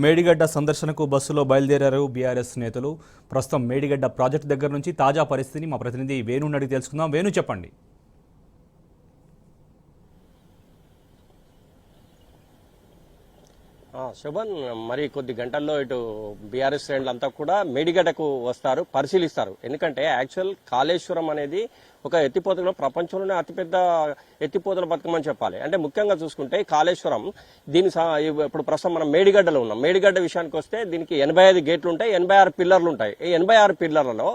మేడిగడ్డ సందర్శనకు బస్సులో బయలుదేరారు బీఆర్ఎస్ నేతలు. ప్రస్తుతం మేడిగడ్డ ప్రాజెక్టు దగ్గర నుంచి తాజా పరిస్థితిని మా ప్రతినిధి వేణు అడిగి తెలుసుకుందాం. వేణు, చెప్పండి. శోభన్, మరి కొద్ది గంటల్లో ఇటు బీఆర్ఎస్ శ్రేణులంతా కూడా మేడిగడ్డకు వస్తారు, పరిశీలిస్తారు. ఎందుకంటే యాక్చువల్ కాళేశ్వరం అనేది ఒక ఎత్తిపోతలో ప్రపంచంలోనే అతిపెద్ద ఎత్తిపోతల పథకం అని చెప్పాలి. అంటే ముఖ్యంగా చూసుకుంటే కాళేశ్వరం దీని ఇప్పుడు ప్రస్తుతం మనం మేడిగడ్డలో ఉన్నాం. మేడిగడ్డ విషయానికి వస్తే దీనికి 85 గేట్లు ఉంటాయి, 86 పిల్లర్లు ఉంటాయి. ఈ 86 పిల్లర్లలో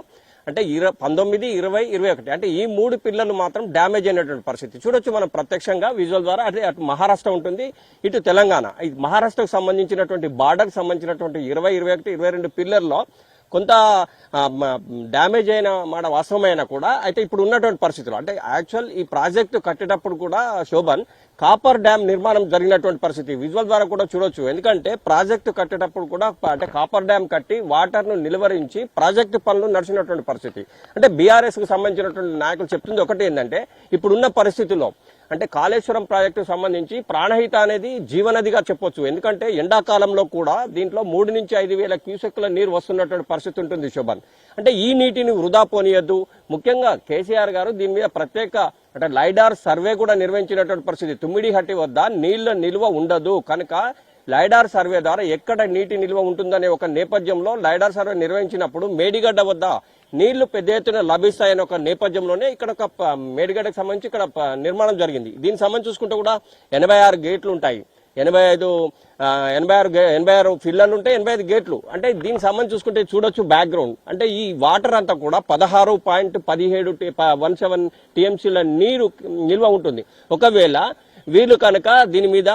అంటే 19, 20, 21 అంటే ఈ 3 పిల్లర్లు మాత్రం డ్యామేజ్ అయినటువంటి పరిస్థితి చూడొచ్చు మనం ప్రత్యక్షంగా విజువల్ ద్వారా. అంటే అటు మహారాష్ట్ర ఉంటుంది, ఇటు తెలంగాణ. ఈ మహారాష్ట్రకు సంబంధించినటువంటి బార్డర్కి సంబంధించినటువంటి 20, 21, 22 పిల్లర్లో కొంత డ్యామేజ్ అయిన మాట వాస్తవమైన కూడా అయితే ఇప్పుడు ఉన్నటువంటి పరిస్థితులు అంటే యాక్చువల్ ఈ ప్రాజెక్టు కట్టేటప్పుడు కూడా శోభన్ కాపర్ డ్యామ్ నిర్మాణం జరిగినటువంటి పరిస్థితి విజువల్ ద్వారా కూడా చూడొచ్చు. ఎందుకంటే ప్రాజెక్టు కట్టేటప్పుడు కూడా అంటే కాపర్ డ్యామ్ కట్టి వాటర్ ను నిలువరించి ప్రాజెక్టు పనులు నడిచినటువంటి పరిస్థితి. అంటే బీఆర్ఎస్ కు సంబంధించినటువంటి నాయకులు చెప్తుంది ఒకటి ఏంటంటే ఇప్పుడున్న పరిస్థితుల్లో అంటే కాళేశ్వరం ప్రాజెక్టుకు సంబంధించి ప్రాణహిత అనేది జీవనదిగా చెప్పొచ్చు. ఎందుకంటే ఎండాకాలంలో కూడా దీంట్లో 3 నుంచి 5 వేల క్యూసెక్ల నీరు వస్తున్నటువంటి పరిస్థితి ఉంటుంది శోభన్. అంటే ఈ నీటిని వృధా పోనీయద్దు. ముఖ్యంగా కేసీఆర్ గారు దీని మీద ప్రత్యేక అంటే లైడార్ సర్వే కూడా నిర్వహించినటువంటి పరిస్థితి. తుమ్మిడిహట్టి వద్ద నీళ్ల నిల్వ ఉండదు కనుక లైడార్ సర్వే ద్వారా ఎక్కడ నీటి నిల్వ ఉంటుందనే ఒక నేపథ్యంలో లైడార్ సర్వే నిర్వహించినప్పుడు మేడిగడ్డ వద్ద నీళ్లు పెద్ద ఎత్తున లభిస్తాయనే ఒక నేపథ్యంలోనే ఇక్కడ ఒక మేడిగడ్డకు సంబంధించి ఇక్కడ నిర్మాణం జరిగింది. దీనికి సంబంధించి చూసుకుంటే కూడా 86 గేట్లు ఉంటాయి, 86 ఫిల్లర్లు ఉంటాయి, 85 గేట్లు. అంటే దీనికి సంబంధించి చూసుకుంటే చూడొచ్చు బ్యాక్గ్రౌండ్. అంటే ఈ వాటర్ అంతా కూడా 16.17 టీఎంసీల నీరు నిల్వ ఉంటుంది. ఒకవేళ వీళ్ళు కనుక దీని మీద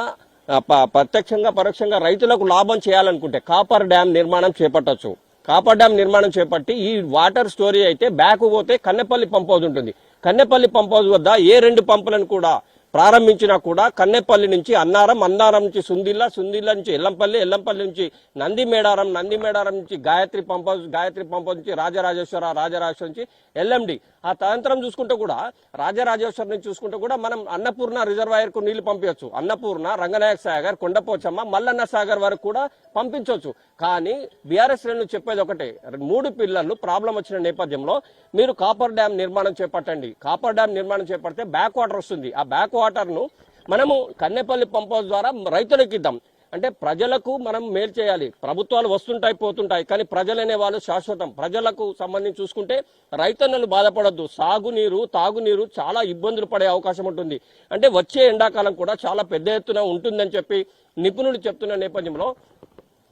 ప్రత్యక్షంగా పరోక్షంగా రైతులకు లాభం చేయాలనుకుంటే కాపర్ డ్యామ్ నిర్మాణం చేపట్టచ్చు. కాపర్ డ్యామ్ నిర్మాణం చేపట్టి ఈ వాటర్ స్టోరేజ్ అయితే బ్యాక్ పోతే కన్నెపల్లి పంప్ హౌస్ ఉంటుంది. కన్నెపల్లి పంప్ హౌస్ వద్ద ఏ 2 పంపులను కూడా ప్రారంభించినా కూడా కన్నెపల్లి నుంచి అన్నారం, అన్నారం నుంచి సుందిల్ల, సుందిల్ల నుంచి ఎల్లంపల్లి, ఎల్లంపల్లి నుంచి నందిమేడారం, నందిమేడారం నుంచి Gayatri pump house, Gayatri pump house నుంచి రాజరాజేశ్వర, రాజరాజేశ్వర నుంచి ఎల్ఎండి. ఆ తదనంతరం చూసుకుంటే కూడా రాజరాజేశ్వర నుంచి చూసుకుంటే కూడా మనం అన్నపూర్ణ రిజర్వాయర్ కు నీళ్లు పంపించవచ్చు. అన్నపూర్ణ, రంగనాయక సాగర్, కొండపోచమ్మ, మల్లన్న సాగర్ వరకు కూడా పంపించవచ్చు. కానీ బీఆర్ఎస్ శ్రేణులు చెప్పేది ఒకటే, 3 పిల్లర్లు ప్రాబ్లం వచ్చిన నేపథ్యంలో మీరు కాపర్ డ్యామ్ నిర్మాణం చేపట్టండి. కాపర్ డ్యామ్ నిర్మాణం చేపడితే బ్యాక్ వాటర్ వస్తుంది. ఆ బ్యాక్ వాటర్ ను మనము కన్నెపల్లి పంప్ హౌస్ ద్వారా రైతులకు ఇద్దాం. అంటే ప్రజలకు మనం మేలు చేయాలి. ప్రభుత్వాలు వస్తుంటాయి పోతుంటాయి, కానీ ప్రజలనే వాళ్ళు శాశ్వతం. ప్రజలకు సంబంధించి చూసుకుంటే రైతన్నలు బాధపడద్దు. సాగునీరు, తాగునీరు చాలా ఇబ్బందులు పడే అవకాశం ఉంటుంది. అంటే వచ్చే ఎండాకాలం కూడా చాలా పెద్ద ఎత్తున ఉంటుందని చెప్పి నిపుణులు చెప్తున్న నేపథ్యంలో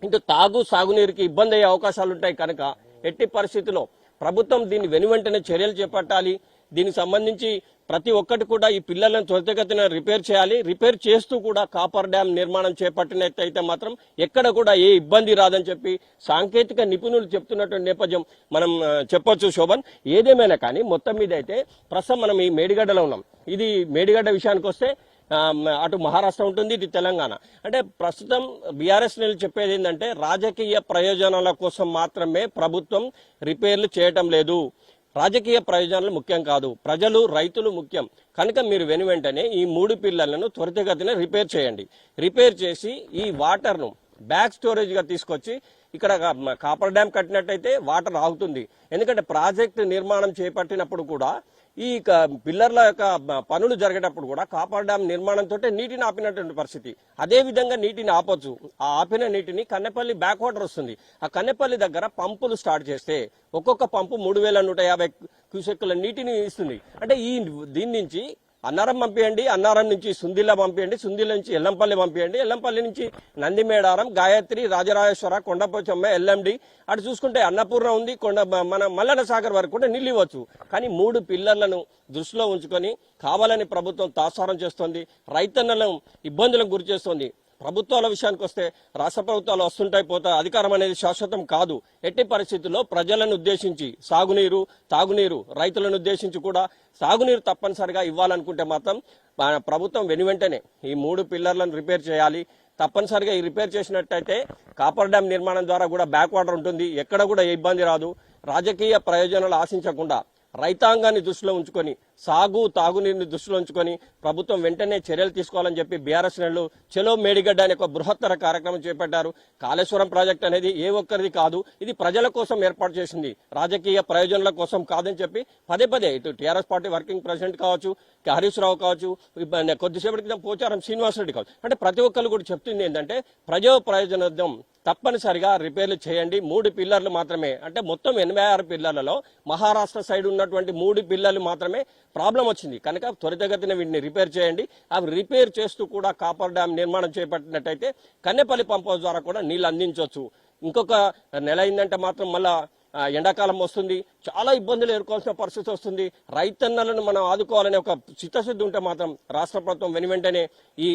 ఇటు సాగునీరుకి ఇబ్బంది అయ్యే అవకాశాలు ఉంటాయి. కనుక ఎట్టి పరిస్థితిలో ప్రభుత్వం దీన్ని వెనువెంటనే చర్యలు చేపట్టాలి. దీనికి సంబంధించి ప్రతి ఒక్కటి కూడా ఈ పిల్లలను త్వరితగతిన రిపేర్ చేయాలి. రిపేర్ చేస్తూ కూడా కాపర్ డ్యామ్ నిర్మాణం చేపట్టినట్టయితే మాత్రం ఎక్కడ కూడా ఏ ఇబ్బంది రాదని చెప్పి సాంకేతిక నిపుణులు చెప్తున్నటువంటి నేపథ్యం మనం చెప్పొచ్చు శోభన్. ఏదేమైనా కానీ మొత్తం మీద అయితే ప్రస్తుతం మనం ఈ మేడిగడ్డలో ఉన్నాం. ఇది మేడిగడ్డ విషయానికి వస్తే అటు మహారాష్ట్ర ఉంటుంది, ఇటు తెలంగాణ. అంటే ప్రస్తుతం బీఆర్ఎస్ నేతలు చెప్పేది ఏంటంటే రాజకీయ ప్రయోజనాల కోసం మాత్రమే ప్రభుత్వం రిపేర్లు చేయటం లేదు. రాజకీయ ప్రయోజనాలు ముఖ్యం కాదు, ప్రజలు, రైతులు ముఖ్యం. కనుక మీరు వెనువెంటనే ఈ 3 పిల్లర్లను త్వరితగతిన రిపేర్ చేయండి. రిపేర్ చేసి ఈ వాటర్ ను బ్యాక్ స్టోరేజ్ గా తీసుకొచ్చి ఇక్కడ కాపర్ డ్యామ్ కట్టినట్టయితే వాటర్ ఆగుతుంది. ఎందుకంటే ప్రాజెక్టు నిర్మాణం చేపట్టినప్పుడు కూడా ఈ పిల్లర్ల యొక్క పనులు జరిగేటప్పుడు కూడా కాపర్ డ్యామ్ నిర్మాణంతో నీటిని ఆపినటువంటి పరిస్థితి. అదే విధంగా నీటిని ఆపొచ్చు. ఆ ఆపిన నీటిని కన్నెపల్లి బ్యాక్ వాటర్ వస్తుంది. ఆ కన్నెపల్లి దగ్గర పంపులు స్టార్ట్ చేస్తే ఒక్కొక్క పంపు 3150 క్యూసెక్కుల నీటిని ఇస్తుంది. అంటే దీని నుంచి అన్నారం పంపించండి, అన్నారం నుంచి సుందిల్ల పంపించండి, సుందిల్ల నుంచి ఎల్లంపల్లి పంపించండి, ఎల్లంపల్లి నుంచి నందిమేడారం, గాయత్రి, రాజరాజేశ్వర, కొండపోచమ్మ, ఎల్ఎండి, అటు చూసుకుంటే అన్నపూర్ణ ఉంది, మన మల్లన్న సాగర్ వరకు కూడా నీళ్ళు ఇవ్వచ్చు. కానీ 3 పిల్లర్లను దృష్టిలో ఉంచుకొని కావాలని ప్రభుత్వం తాసారం చేస్తోంది, రైతన్నలను ఇబ్బందులకు గురి చేస్తోంది. ప్రభుత్వాల విషయానికి వస్తే రాష్ట్ర ప్రభుత్వాలు వస్తుంటాయి పోతా, అధికారం అనేది శాశ్వతం కాదు. ఎట్టి పరిస్థితుల్లో ప్రజలను ఉద్దేశించి సాగునీరు, తాగునీరు, రైతులను ఉద్దేశించి కూడా సాగునీరు తప్పనిసరిగా ఇవ్వాలనుకుంటే మాత్రం ప్రభుత్వం వెనువెంటనే ఈ 3 పిల్లర్లను రిపేర్ చేయాలి. తప్పనిసరిగా ఈ రిపేర్ చేసినట్టయితే కాపర్ డ్యామ్ నిర్మాణం ద్వారా కూడా బ్యాక్ వాటర్ ఉంటుంది, ఎక్కడ కూడా ఏ ఇబ్బంది రాదు. రాజకీయ ప్రయోజనాలు ఆశించకుండా రైతాంగాన్ని దృష్టిలో ఉంచుకొని సాగు తాగునీరుని దృష్టిలో ఉంచుకొని ప్రభుత్వం వెంటనే చర్యలు తీసుకోవాలని చెప్పి బీఆర్ఎస్ శ్రేణులు చలో మేడిగడ్డ అనే ఒక బృహత్తర కార్యక్రమం చేపట్టారు. కాళేశ్వరం ప్రాజెక్ట్ అనేది ఏ ఒక్కరిది కాదు, ఇది ప్రజల కోసం ఏర్పాటు చేసింది, రాజకీయ ప్రయోజనాల కోసం కాదని చెప్పి పదే పదే ఇటు టీఆర్ఎస్ పార్టీ వర్కింగ్ ప్రెసిడెంట్ కావచ్చు, హరీష్ రావు కావచ్చు, కొద్దిసేపటి క్రితం పోచారం శ్రీనివాసరెడ్డి కావచ్చు, అంటే ప్రతి ఒక్కరు కూడా చెప్తుంది ఏంటంటే ప్రజా ప్రయోజనార్థం తప్పనిసరిగా రిపేర్లు చేయండి. 3 పిల్లర్లు మాత్రమే, అంటే మొత్తం 86 పిల్లర్లలో మహారాష్ట్ర సైడ్ ఉన్నటువంటి 3 పిల్లర్లు మాత్రమే ప్రాబ్లం వచ్చింది కనుక త్వరితగతిన వీటిని రిపేర్ చేయండి. అవి రిపేర్ చేస్తూ కూడా కాపర్ డ్యామ్ నిర్మాణం చేపట్టినట్టయితే కన్నెపల్లి పంప్ హౌస్ ద్వారా కూడా నీళ్లు అందించవచ్చు. ఇంకొక నెల అయిందంటే మాత్రం మళ్ళా ఎండాకాలం వస్తుంది, చాలా ఇబ్బందులు ఎదుర్కోవాల్సిన పరిస్థితి వస్తుంది. రైతన్నలను మనం ఆదుకోవాలనే ఒక చిత్తశుద్ధి ఉంటే మాత్రం రాష్ట్ర ప్రభుత్వం వెనువెంటనే ఈ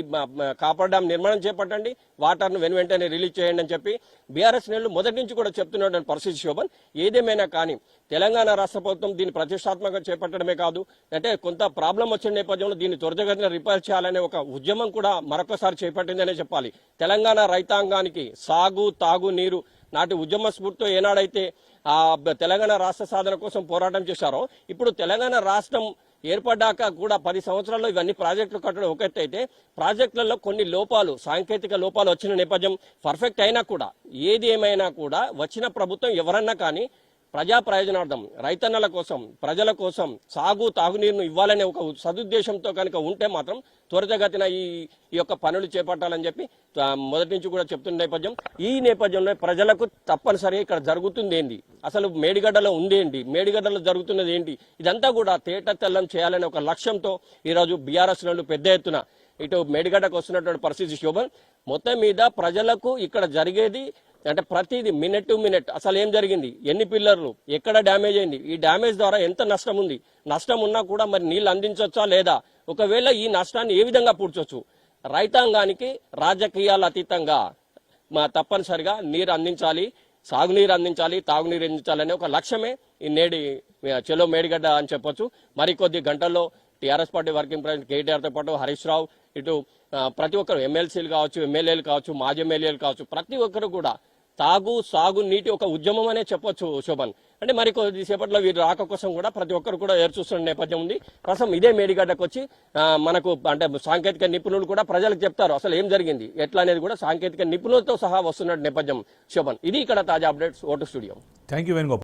కాపర్ డ్యామ్ నిర్మాణం చేపట్టండి, వాటర్ను వెనువెంటనే రిలీజ్ చేయండి అని చెప్పి బీఆర్ఎస్ నేతలు మొదటి నుంచి కూడా చెప్తున్నటువంటి పరిస్థితి శోభన్. ఏదేమైనా కానీ తెలంగాణ రాష్ట్ర ప్రభుత్వం దీన్ని ప్రతిష్టాత్మకంగా చేపట్టడమే కాదు, అంటే కొంత ప్రాబ్లం వచ్చిన నేపథ్యంలో దీన్ని త్వరితగతిన రిపేర్ చేయాలనే ఒక ఉద్యమం కూడా మరొకసారి చేపట్టిందనే చెప్పాలి. తెలంగాణ రైతాంగానికి సాగు తాగు నీరు నాటి ఉద్యమ స్ఫూర్తితో ఏనాడైతే ఆ తెలంగాణ రాష్ట్ర సాధన కోసం పోరాటం చేశారో, ఇప్పుడు తెలంగాణ రాష్ట్రం ఏర్పడ్డాక కూడా 10 సంవత్సరాల్లో ఇవన్నీ ప్రాజెక్టులు కట్టడం ఒక ఎత్తు అయితే, ప్రాజెక్టులలో కొన్ని లోపాలు, సాంకేతిక లోపాలు వచ్చిన నేపథ్యం పర్ఫెక్ట్ అయినా కూడా, ఏది ఏమైనా కూడా వచ్చిన ప్రభుత్వం ఎవరన్నా కానీ ప్రజా ప్రయోజనార్థం రైతన్నల కోసం, ప్రజల కోసం సాగు తాగునీరును ఇవ్వాలనే ఒక సదుద్దేశంతో కనుక ఉంటే మాత్రం త్వరితగతిన ఈ యొక్క పనులు చేపట్టాలని చెప్పి మొదటి నుంచి కూడా చెప్తున్న నేపథ్యం. ఈ నేపథ్యంలో ప్రజలకు తప్పనిసరి ఇక్కడ జరుగుతుంది ఏంటి, అసలు మేడిగడ్డలో ఉంది ఏంటి, మేడిగడ్డలో జరుగుతున్నది ఏంటి, ఇదంతా కూడా తేట తెల్లం చేయాలనే ఒక లక్ష్యంతో ఈరోజు బీఆర్ఎస్ లు పెద్ద ఎత్తున ఇటు మేడిగడ్డకు వస్తున్నటువంటి పరిస్థితి శోభన్. మొత్తం మీద ప్రజలకు ఇక్కడ జరిగేది అంటే ప్రతిదీ మినిట్ టు మినిట్ అసలు ఏం జరిగింది, ఎన్ని పిల్లర్లు, ఎక్కడ డ్యామేజ్ అయింది, ఈ డ్యామేజ్ ద్వారా ఎంత నష్టం ఉంది, నష్టం ఉన్నా కూడా మరి నీళ్లు అందించవచ్చా లేదా, ఒకవేళ ఈ నష్టాన్ని ఏ విధంగా పూడ్చొచ్చు, రైతాంగానికి రాజకీయాలు అతీతంగా తప్పనిసరిగా నీరు అందించాలి, సాగునీరు అందించాలి, తాగునీరు అందించాలనే ఒక లక్ష్యమే ఈ నేడి చెలో మేడిగడ్డ అని చెప్పొచ్చు. మరికొద్ది గంటల్లో టీఆర్ఎస్ పార్టీ వర్కింగ్ ప్రెసిడెంట్ కేటీఆర్తో పాటు హరీష్ రావు, ఇటు ప్రతి ఒక్కరు ఎమ్మెల్సీలు కావచ్చు, ఎమ్మెల్యేలు కావచ్చు, మాజీ ఎమ్మెల్యేలు కావచ్చు, ప్రతి ఒక్కరు కూడా తాగు సాగు నీటి ఒక ఉద్యమం అనే చెప్పొచ్చు శోభన్. అంటే మరి కొద్దిసేపట్లో వీరు రాక కోసం కూడా ప్రతి ఒక్కరు కూడా ఎదురు చూస్తున్న నేపథ్యం ఉంది. ప్రస్తుతం ఇదే మేడిగడ్డకు వచ్చి మనకు అంటే సాంకేతిక నిపుణులు కూడా ప్రజలకు చెప్తారు అసలు ఏం జరిగింది ఎట్లా అనేది కూడా సాంకేతిక నిపుణులతో సహా వస్తున్న నేపథ్యం శోభన్. ఇది ఇక్కడ తాజా updates. Vote studio. Thank you Venugopal.